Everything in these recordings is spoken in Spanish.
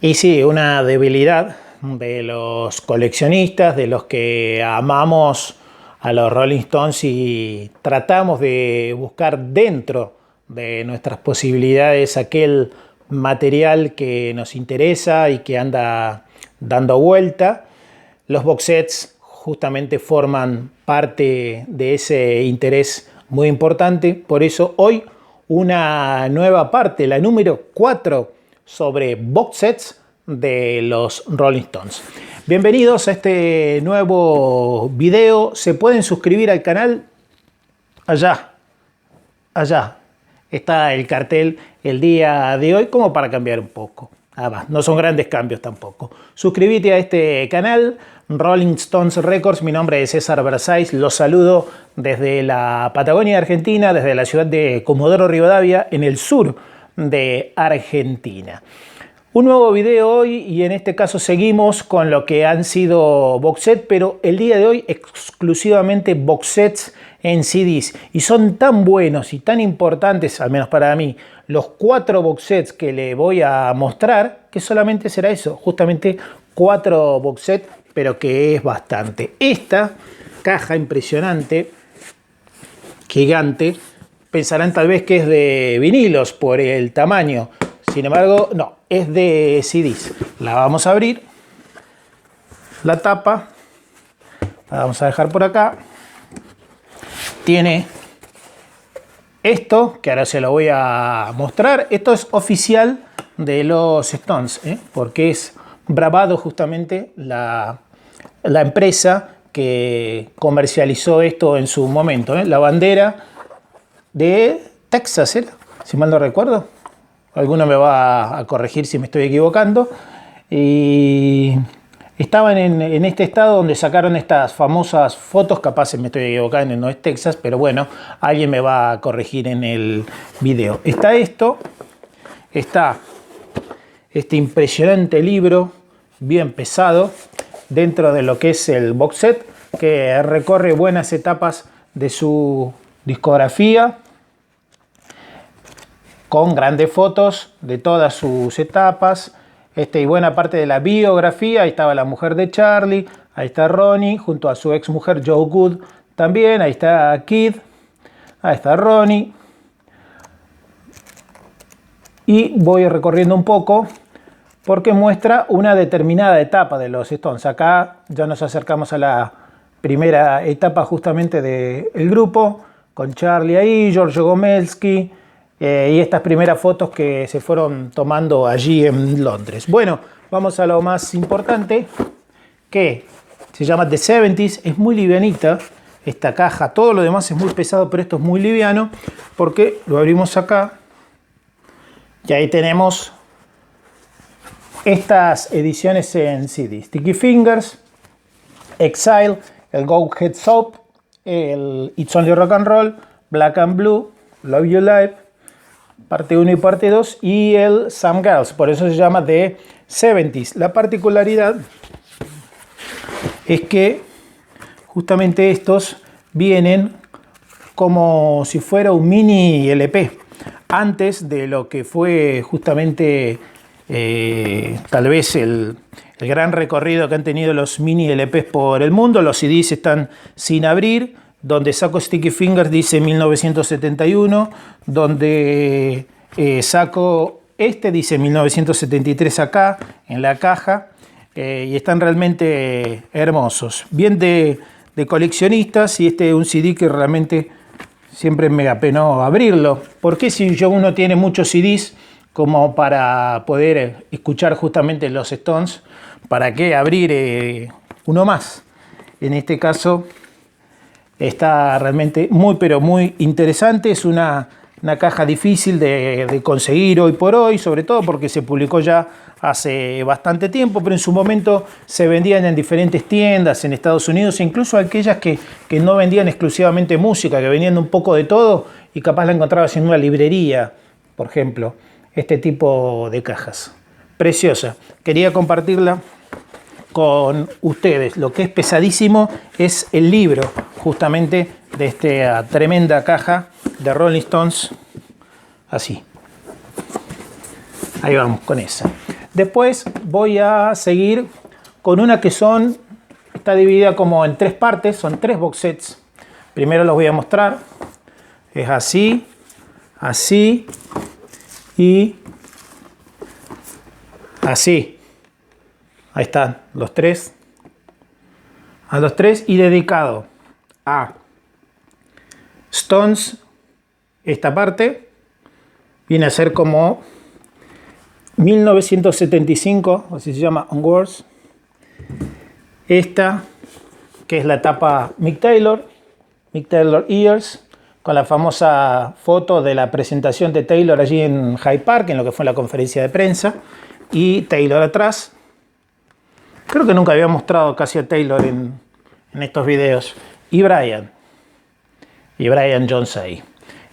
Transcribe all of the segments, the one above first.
Y sí, una debilidad de los coleccionistas, de los que amamos a los Rolling Stones y tratamos de buscar dentro de nuestras posibilidades aquel material que nos interesa y que anda dando vuelta. Los box sets justamente forman parte de ese interés muy importante. Por eso hoy una nueva parte, la número 4, sobre box sets de los Rolling Stones. Bienvenidos a este nuevo video. Se pueden suscribir al canal allá está el cartel el día de hoy, como para cambiar un poco. Nada más, no son grandes cambios tampoco. Suscríbete a este canal, Rolling Stones Records. Mi nombre es César Versailles. Los saludo desde la Patagonia Argentina, desde la ciudad de Comodoro Rivadavia, en el sur de Argentina. Un nuevo video hoy, y en este caso seguimos con lo que han sido box sets, pero el día de hoy exclusivamente box sets en CDs. Y son tan buenos y tan importantes, al menos para mí, los 4 box sets que le voy a mostrar, que solamente será eso, justamente 4 box sets, pero que es bastante. Esta caja impresionante, gigante, pensarán tal vez que es de vinilos por el tamaño. Sin embargo, no, es de CDs. La vamos a abrir. La tapa la vamos a dejar por acá. Tiene esto, que ahora se lo voy a mostrar. Esto es oficial de los Stones, porque es Bravado justamente la empresa que comercializó esto en su momento. La bandera de Texas, ¿era? Si mal no recuerdo. Alguno me va a corregir si me estoy equivocando. Y estaban en este estado donde sacaron estas famosas fotos. Capaz me estoy equivocando, no es Texas, pero bueno, alguien me va a corregir en el video. Está esto, está este impresionante libro, bien pesado, dentro de lo que es el box set, que recorre buenas etapas de su discografía, con grandes fotos de todas sus etapas, y buena parte de la biografía. Ahí estaba la mujer de Charlie, ahí está Ronnie, junto a su ex mujer Joe Good también, ahí está Kid, ahí está Ronnie. Y voy recorriendo un poco porque muestra una determinada etapa de los Stones. Acá ya nos acercamos a la primera etapa justamente del grupo, con Charlie ahí, Giorgio Gomelsky, y estas primeras fotos que se fueron tomando allí en Londres. Bueno, vamos a lo más importante, que se llama The 70s. Es muy livianita esta caja, todo lo demás es muy pesado, pero esto es muy liviano porque lo abrimos acá y ahí tenemos estas ediciones en CD: Sticky Fingers, Exile, el Go Heads Up, el It's Only Rock and Roll, Black and Blue, Love You Live, parte 1 y parte 2, y el Some Girls. Por eso se llama The 70s. La particularidad es que justamente estos vienen como si fuera un mini LP. Antes de lo que fue justamente tal vez el gran recorrido que han tenido los mini LPs por el mundo, los CDs están sin abrir. Donde saco Sticky Fingers dice 1971, donde saco dice 1973 acá en la caja, y están realmente hermosos, bien de coleccionistas. Y este es un CD que realmente siempre me apenó abrirlo, porque si uno tiene muchos CDs como para poder escuchar justamente los Stones, ¿para qué abrir uno más? En este caso está realmente muy, pero muy interesante. Es una caja difícil de conseguir hoy por hoy, sobre todo porque se publicó ya hace bastante tiempo, pero en su momento se vendían en diferentes tiendas en Estados Unidos, incluso aquellas que no vendían exclusivamente música, que vendían un poco de todo, y capaz la encontrabas en una librería, por ejemplo. Este tipo de cajas. Preciosa. Quería compartirla con ustedes. Lo que es pesadísimo es el libro, justamente, de esta tremenda caja de Rolling Stones. Así. Ahí vamos con esa. Después voy a seguir con una que está dividida como en 3 partes, son 3 box sets. Primero los voy a mostrar. Es así, así y así. Ahí están los 3. A los 3 y dedicado a Stones. Esta parte viene a ser como 1975, así se llama, Onwards. Esta, que es la etapa Mick Taylor Years, con la famosa foto de la presentación de Taylor allí en Hyde Park, en lo que fue la conferencia de prensa, y Taylor atrás. Creo que nunca había mostrado casi a Taylor en estos videos. Y Brian Jones ahí.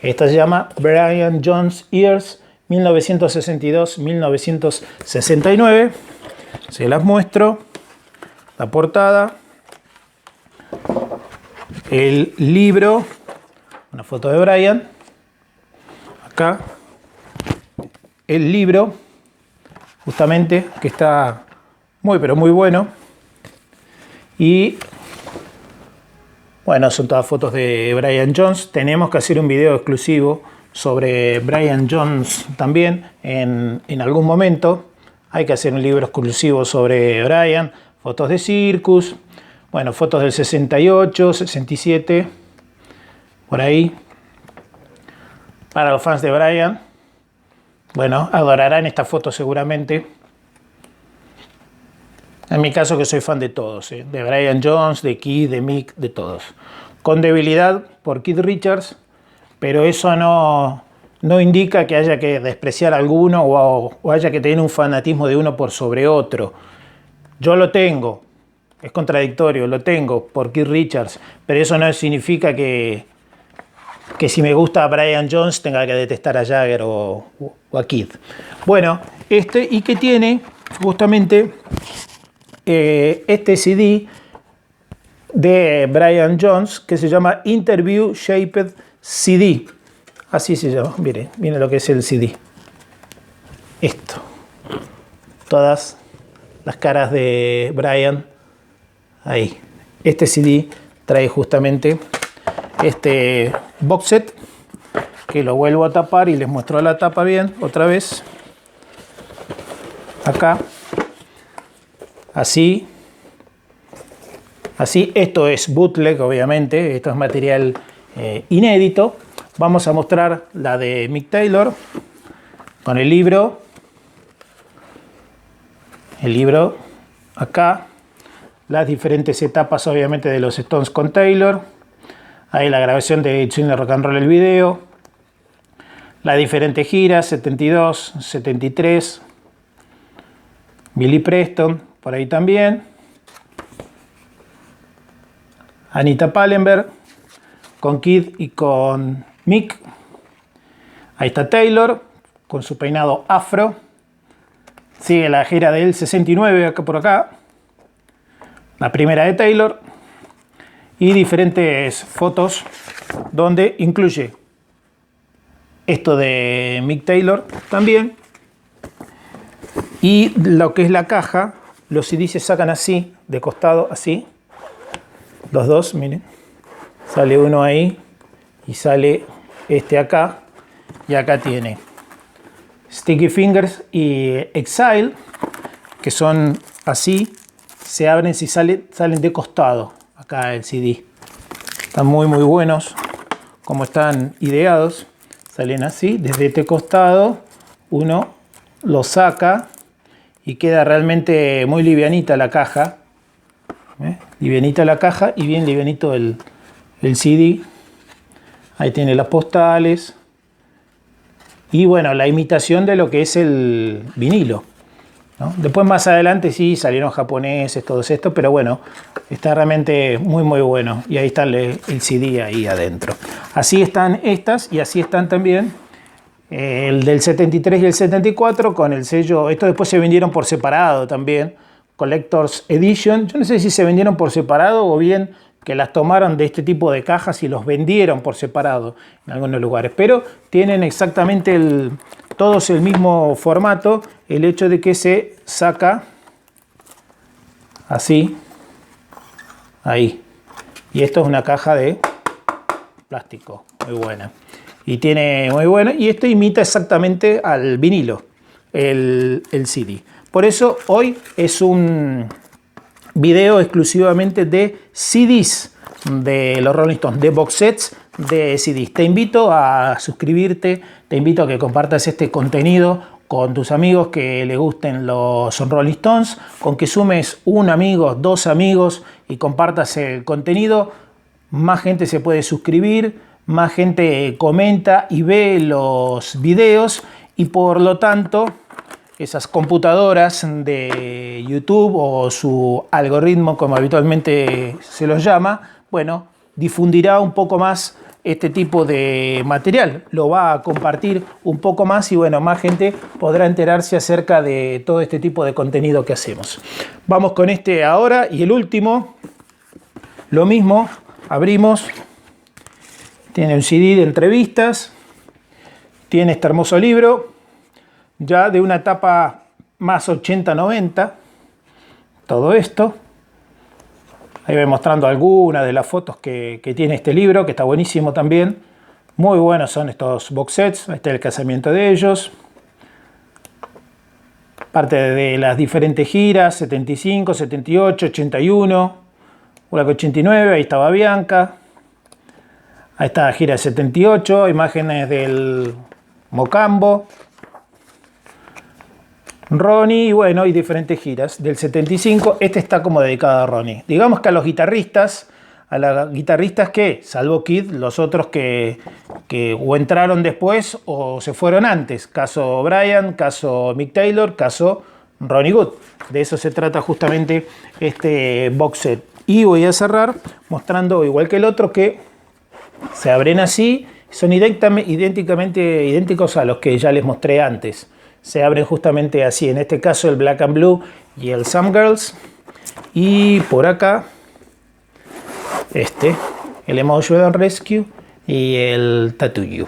Esta se llama Brian Jones Years 1962-1969. Se las muestro. La portada. El libro. Una foto de Brian. Acá. El libro. Justamente, que está muy pero muy bueno. Y bueno, son todas fotos de Brian Jones. Tenemos que hacer un video exclusivo sobre Brian Jones también en algún momento. Hay que hacer un libro exclusivo sobre Brian. Fotos de Circus. Bueno, fotos del 68, 67. Por ahí. Para los fans de Brian. Bueno, adorarán esta foto seguramente. En mi caso, que soy fan de todos, de Brian Jones, de Keith, de Mick, de todos. Con debilidad por Keith Richards, pero eso no indica que haya que despreciar a alguno o haya que tener un fanatismo de uno por sobre otro. Yo lo tengo, es contradictorio, lo tengo por Keith Richards, pero eso no significa que si me gusta Brian Jones tenga que detestar a Jagger o a Keith. Bueno, y que tiene justamente este CD de Brian Jones que se llama Interview Shaped CD. Así se llama. Miren lo que es el CD. Esto. Todas las caras de Brian. Ahí. Este CD trae justamente este box set que lo vuelvo a tapar y les muestro la tapa bien otra vez. Acá. Así, esto es bootleg, obviamente, esto es material inédito. Vamos a mostrar la de Mick Taylor con el libro acá, las diferentes etapas obviamente de los Stones con Taylor, ahí la grabación de Cine Rock and Roll, el video, las diferentes giras, 72, 73, Billy Preston, por ahí también. Anita Pallenberg con Keith y con Mick. Ahí está Taylor con su peinado afro. Sigue la gira del 69 acá por acá. La primera de Taylor. Y diferentes fotos donde incluye esto de Mick Taylor también. Y lo que es la caja. Los CDs se sacan así, de costado, así. Los dos, miren. Sale uno ahí y sale este acá. Y acá tiene Sticky Fingers y Exile, que son así. Se abren si salen de costado. Acá el CD. Están muy muy buenos. Como están ideados. Salen así, desde este costado. Uno lo saca. Y queda realmente muy livianita la caja. Livianita la caja y bien livianito el CD. Ahí tiene las postales. Y bueno, la imitación de lo que es el vinilo, ¿no? Después más adelante sí salieron japoneses, todo esto, pero bueno, está realmente muy muy bueno. Y ahí está el CD ahí adentro. Así están estas y así están también el del 73 y el 74 con el sello. Estos después se vendieron por separado también, Collector's Edition. Yo no sé si se vendieron por separado o bien que las tomaron de este tipo de cajas y los vendieron por separado en algunos lugares, pero tienen exactamente todos el mismo formato, el hecho de que se saca así, ahí. Y esto es una caja de plástico, muy buena. Y tiene muy buena, y esto imita exactamente al vinilo, el CD. Por eso hoy es un video exclusivamente de CDs de los Rolling Stones, de box sets de CDs. Te invito a suscribirte, te invito a que compartas este contenido con tus amigos que les gusten los Rolling Stones, con que sumes un amigo, dos amigos y compartas el contenido. Más gente se puede suscribir, más gente comenta y ve los videos, y por lo tanto esas computadoras de YouTube o su algoritmo, como habitualmente se los llama, bueno, difundirá un poco más este tipo de material, lo va a compartir un poco más y bueno, más gente podrá enterarse acerca de todo este tipo de contenido que hacemos. Vamos con este ahora y el último, lo mismo, abrimos, tiene un CD de entrevistas, tiene este hermoso libro, ya de una etapa más 80-90, todo esto. Ahí voy mostrando algunas de las fotos que tiene este libro, que está buenísimo también. Muy buenos son estos box sets. Este es el casamiento de ellos. Parte de las diferentes giras, 75, 78, 81, una 89, ahí estaba Bianca. Ahí está la gira 78, imágenes del Mocambo. Ronnie, y bueno, y diferentes giras del 75. Este está como dedicado a Ronnie. Digamos que a los guitarristas, que, salvo Kid, los otros que o entraron después o se fueron antes. Caso Brian, caso Mick Taylor, caso Ronnie Wood. De eso se trata justamente este box set. Y voy a cerrar mostrando, igual que el otro, que se abren así, son idénticos a los que ya les mostré antes. Se abren justamente así, en este caso el Black and Blue y el Some Girls. Y por acá, el Emotional Rescue y el Tattoo You.